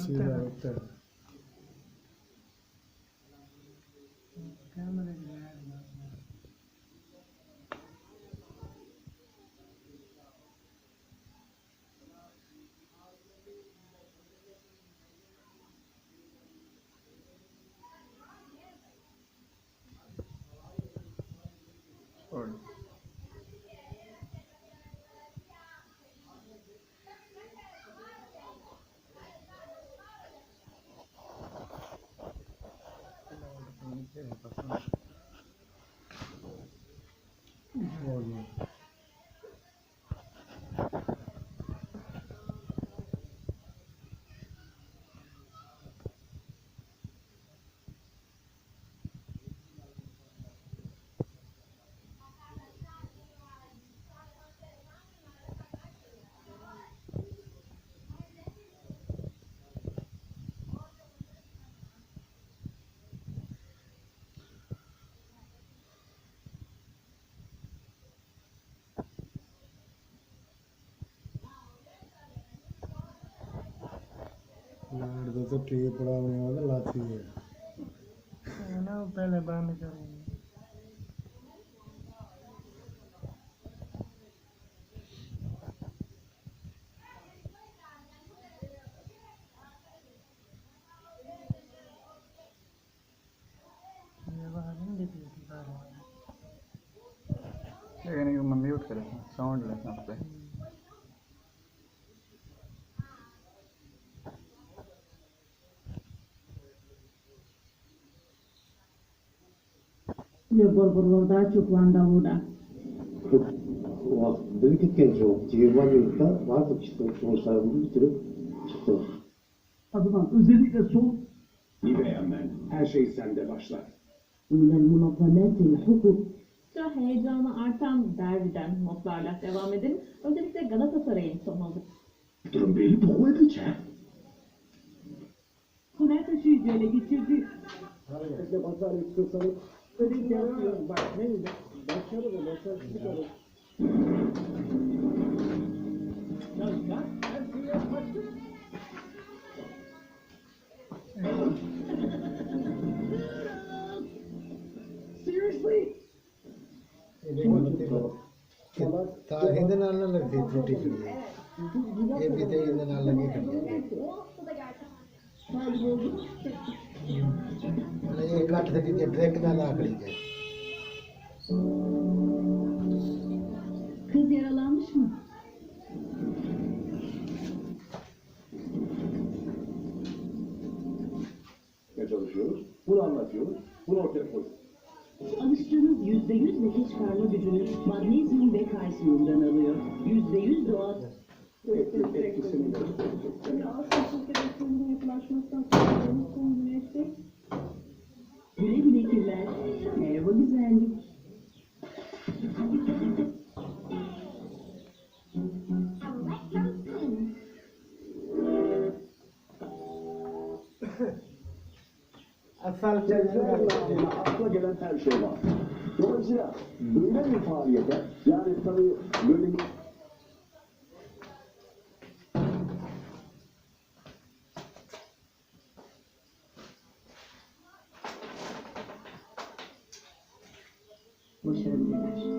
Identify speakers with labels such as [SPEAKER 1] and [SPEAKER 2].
[SPEAKER 1] Sì, dai, te.
[SPEAKER 2] Sorry.
[SPEAKER 1] Olha. लाड तो ठीक पड़ा होने वाला लाती है
[SPEAKER 3] ना वो पहले बंद करेंगे ये बाहर नहीं दिख रही थी बाहर
[SPEAKER 2] लेकिन मैं म्यूट कर साउंड लेना उस पर
[SPEAKER 4] Borbordaci quando ora.
[SPEAKER 5] Büyük genco civarında vardı işte sonuçlarını bitirip çıktı.
[SPEAKER 4] Adıma özellikle son
[SPEAKER 6] İyi beğenmen. Her şey sende başlar.
[SPEAKER 4] من المنظمات الحقوق
[SPEAKER 7] Sıra heyecanı artan derbiden notlarla devam edelim. Özellikle Galatasaray'ın son oldu.
[SPEAKER 6] Durum belli bu edeceğim.
[SPEAKER 4] Soner taşıyıcı ele geçirdi.
[SPEAKER 5] İşte pazar istiyorsanız
[SPEAKER 4] Öyle yapıyor. Bak ne mi? Başarı da başarısızlık olur. Seriously?
[SPEAKER 1] ਇਹਦੇ ਨਾਲ ਨਾ ਲੱਗਦੀ ਟੁੱਟੀ ਖੜੀ ਹੈ ਇਹ ਵੀ ਤੇ ਇਹਦੇ ਨਾਲ ਲੱਗੀ ਖੜੀ ਹੈ ਇਹ ਕੱਟ ਦੇ ਕਿ ਬ੍ਰੇਕ ਨਾਲ ਆ ਖੜੀ ਹੈ
[SPEAKER 4] Kız yaralanmış mı?
[SPEAKER 6] Ne çalışıyoruz? Bunu anlatıyoruz. Bunu ortaya koyuyoruz.
[SPEAKER 4] Alıştığınız %100 nefes çıkarma gücünü magnezyum ve kalsiyumdan alıyor. %100 doğal.
[SPEAKER 6] Etkisini gösterecek.
[SPEAKER 4] Güle güle kirler. Merhaba güzellik.
[SPEAKER 1] asal
[SPEAKER 6] Çevrelerle akla gelen her şey var. Dolayısıyla böyle bir faaliyete, yani tabii böyle bir
[SPEAKER 4] Başarabilirler.